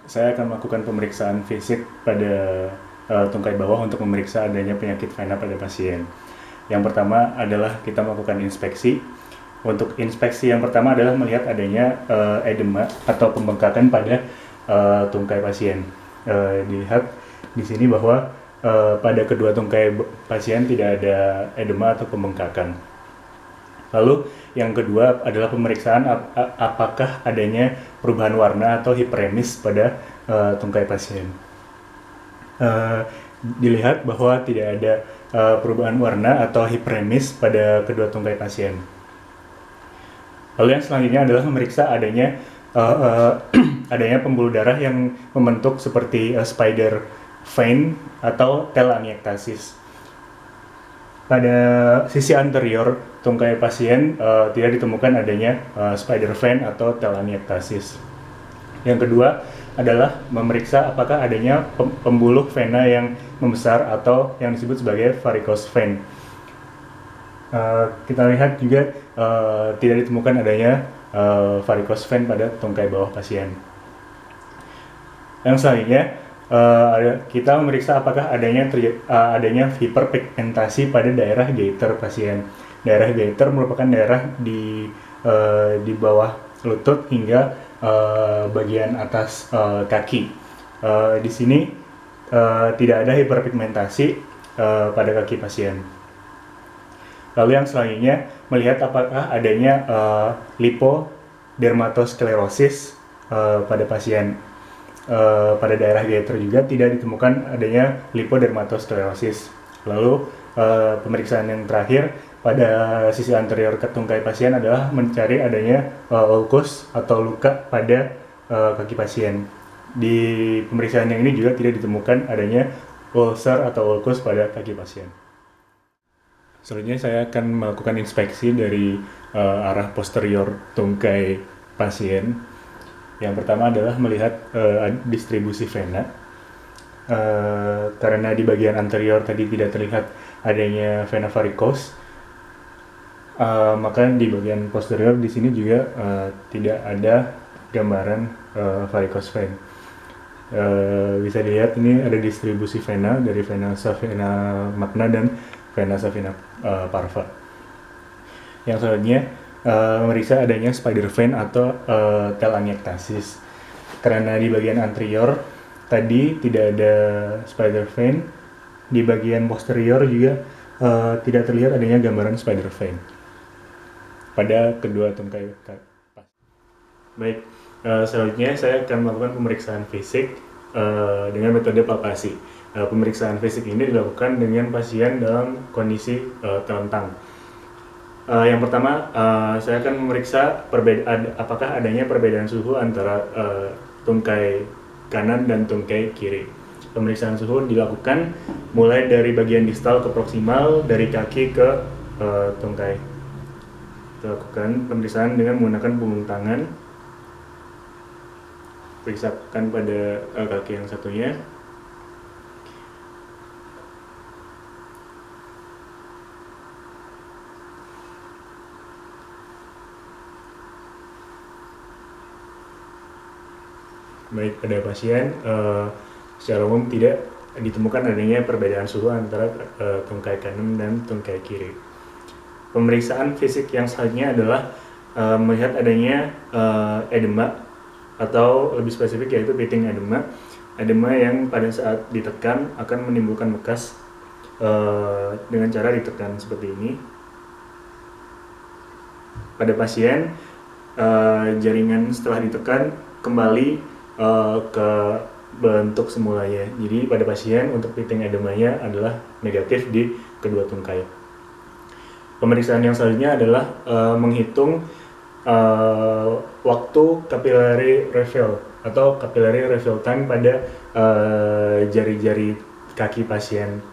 Saya akan melakukan pemeriksaan fisik pada tungkai bawah untuk memeriksa adanya penyakit vena pada pasien. Yang pertama adalah kita melakukan inspeksi. Untuk inspeksi yang pertama adalah melihat adanya edema atau pembengkakan pada tungkai pasien. Dilihat di sini bahwa pada kedua tungkai pasien tidak ada edema atau pembengkakan. Lalu yang kedua adalah pemeriksaan apakah adanya perubahan warna atau hiperemis pada tungkai pasien. Dilihat bahwa tidak ada perubahan warna atau hiperemis pada kedua tungkai pasien. Lalu yang selanjutnya adalah memeriksa adanya adanya pembuluh darah yang membentuk seperti spider vein atau telangiectasis. Pada sisi anterior tungkai pasien tidak ditemukan adanya spider vein atau telangiectasis. Yang kedua adalah memeriksa apakah adanya pembuluh vena yang membesar atau yang disebut sebagai varicose vein. Kita lihat juga tidak ditemukan adanya varicose vein pada tungkai bawah pasien. Yang selanjutnya kita memeriksa apakah adanya hiperpigmentasi pada daerah gaiter pasien. Daerah gaiter merupakan daerah di bawah lutut hingga bagian atas kaki. Di sini tidak ada hiperpigmentasi pada kaki pasien. Lalu yang selanjutnya melihat apakah adanya lipodermatosklerosis pada pasien. Pada daerah gaiter juga tidak ditemukan adanya lipodermatosklerosis. Lalu pemeriksaan yang terakhir pada sisi anterior ke tungkai pasien adalah mencari adanya ulkus atau luka pada kaki pasien. Di pemeriksaan yang ini juga tidak ditemukan adanya ulcer atau ulkus pada kaki pasien. Selanjutnya saya akan melakukan inspeksi dari arah posterior tungkai pasien. Yang pertama adalah melihat distribusi vena. Karena di bagian anterior tadi tidak terlihat adanya vena varicose, maka di bagian posterior di sini juga tidak ada gambaran varicose vein. Bisa dilihat ini ada distribusi vena dari vena vena magna dan vena vena parva. Yang selanjutnya memeriksa adanya spider vein atau telangiectasis. Karena di bagian anterior tadi tidak ada spider vein, di bagian posterior juga tidak terlihat adanya gambaran spider vein pada kedua tungkai. Baik, selanjutnya saya akan melakukan pemeriksaan fisik dengan metode palpasi. Pemeriksaan fisik ini dilakukan dengan pasien dalam kondisi telentang. Yang pertama, saya akan memeriksa apakah adanya perbedaan suhu antara tungkai kanan dan tungkai kiri. Pemeriksaan suhu dilakukan mulai dari bagian distal ke proksimal, dari kaki ke tungkai. Kita lakukan pemeriksaan dengan menggunakan punggung tangan. Periksakan pada kaki yang satunya. Baik, pada pasien secara umum tidak ditemukan adanya perbedaan suhu antara tungkai kanan dan tungkai kiri. Pemeriksaan fisik yang selanjutnya adalah melihat adanya edema atau lebih spesifik yaitu pitting edema. Edema yang pada saat ditekan akan menimbulkan bekas dengan cara ditekan seperti ini. Pada pasien jaringan setelah ditekan kembali ke bentuk semulanya. Jadi pada pasien untuk pitting edemanya adalah negatif di kedua tungkai. Pemeriksaan yang selanjutnya adalah menghitung waktu capillary refill atau capillary refill time pada jari-jari kaki pasien.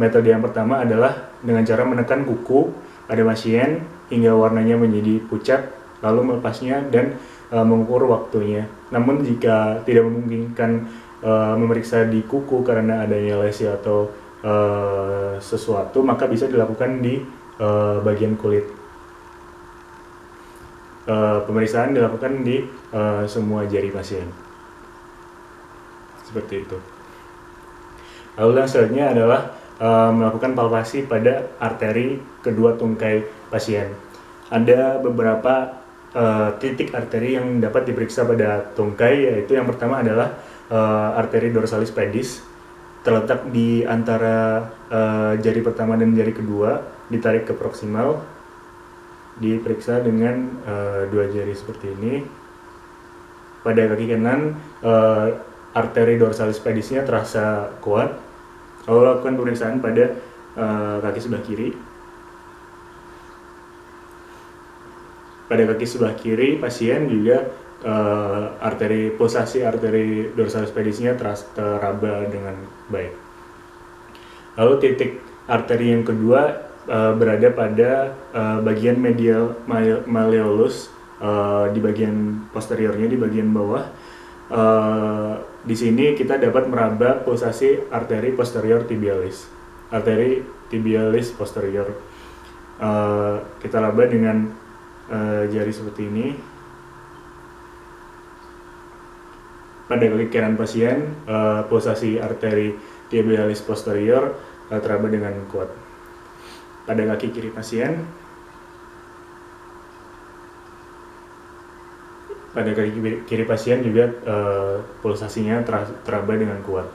Metode yang pertama adalah dengan cara menekan kuku pada pasien hingga warnanya menjadi pucat, lalu melepasnya dan mengukur waktunya. Namun jika tidak memungkinkan memeriksa di kuku karena adanya lesi atau sesuatu, maka bisa dilakukan di bagian kulit. Pemeriksaan dilakukan di semua jari pasien. seperti itu. Lalu yang selanjutnya adalah melakukan palpasi pada arteri kedua tungkai pasien. Ada beberapa titik arteri yang dapat diperiksa pada tungkai, yaitu yang pertama adalah arteri dorsalis pedis, terletak di antara jari pertama dan jari kedua, ditarik ke proksimal, diperiksa dengan dua jari seperti ini. Pada kaki kanan, arteri dorsalis pedisnya terasa kuat. Lalu lakukan pemeriksaan pada kaki sebelah kiri. Pada kaki sebelah kiri pasien juga pulsasi arteri dorsalis pedisnya teraba dengan baik. Lalu titik arteri yang kedua berada pada bagian medial malleolus, di bagian posteriornya, di bagian bawah. Di sini kita dapat meraba pulsasi arteri posterior tibialis, arteri tibialis posterior. Kita raba dengan jari seperti ini. Pada kaki kanan pasien, pulsasi arteri tibialis posterior teraba dengan kuat. Pada kaki kiri pasien, juga pulsasinya teraba dengan kuat.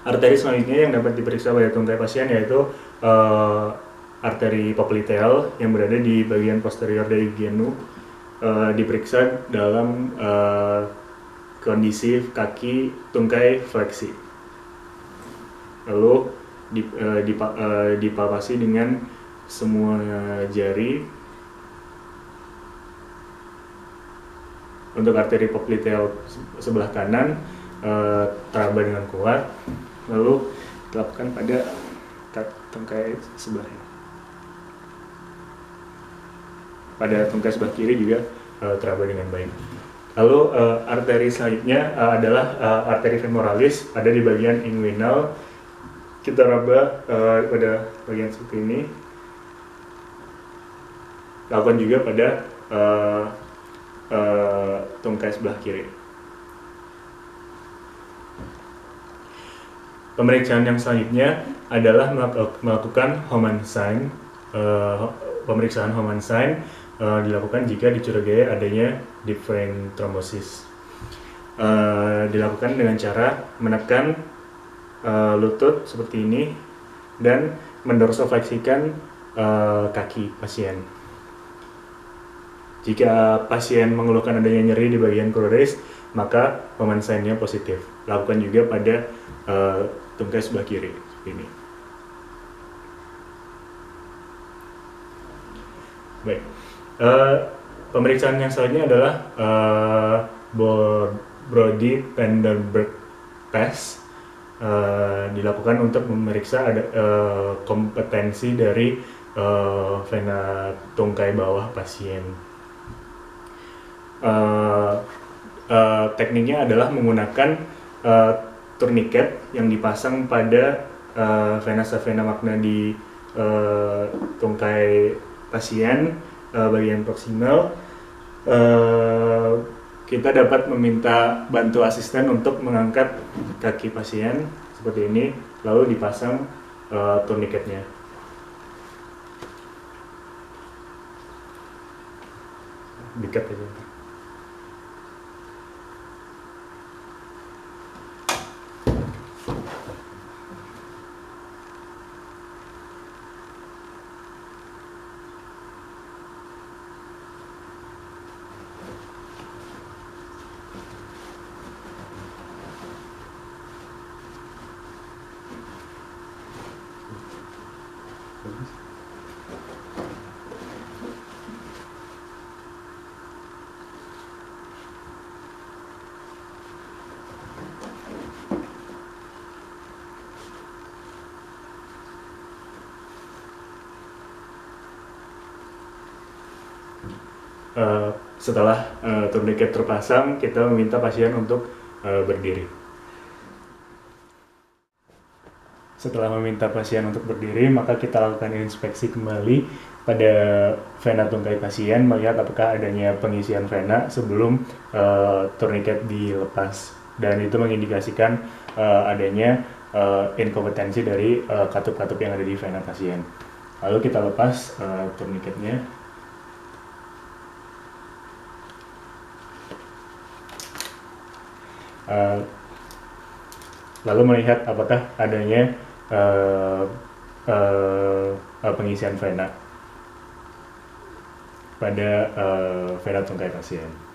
Arteri selanjutnya yang dapat diperiksa pada tungkai pasien yaitu arteri popliteal yang berada di bagian posterior dari genu, diperiksa dalam kondisi kaki tungkai fleksi. Lalu dipalpasi dengan semua jari. Untuk arteri popliteal sebelah kanan teraba dengan kuat, lalu dilakukan pada tungkai sebelahnya. Pada tungkai sebelah kiri juga teraba dengan baik. Lalu arteri selanjutnya adalah arteri femoralis, ada di bagian inguinal. Kita raba pada bagian seperti ini. Lakukan juga pada tungkai sebelah kiri. Pemeriksaan yang selanjutnya adalah melakukan Homan sign. Pemeriksaan Homan sign dilakukan jika dicurigai adanya deep vein thrombosis. Dilakukan dengan cara menekan lutut seperti ini dan mendorsofleksikan kaki pasien. Jika pasien mengeluhkan adanya nyeri di bagian kororis, maka Homan sign-nya positif. Lakukan juga pada tungkai sebelah kiri seperti ini. Baik. Pemeriksaan yang selanjutnya adalah Brody Vandenberg test. Dilakukan untuk memeriksa kompetensi dari vena tungkai bawah pasien. Tekniknya adalah menggunakan tourniquet yang dipasang pada vena vena magna di tungkai pasien bagian proksimal. Kita dapat meminta bantu asisten untuk mengangkat kaki pasien seperti ini, lalu dipasang tourniquetnya. Dikat aja. Setelah tourniquet terpasang, kita meminta pasien untuk berdiri. Setelah meminta pasien untuk berdiri, maka kita lakukan inspeksi kembali pada vena tungkai pasien, melihat apakah adanya pengisian vena sebelum tourniquet dilepas. dan itu mengindikasikan adanya inkompetensi dari katup-katup yang ada di vena pasien. Lalu kita lepas turniketnya. Lalu melihat apakah adanya pengisian vena pada vena tungkai pasien.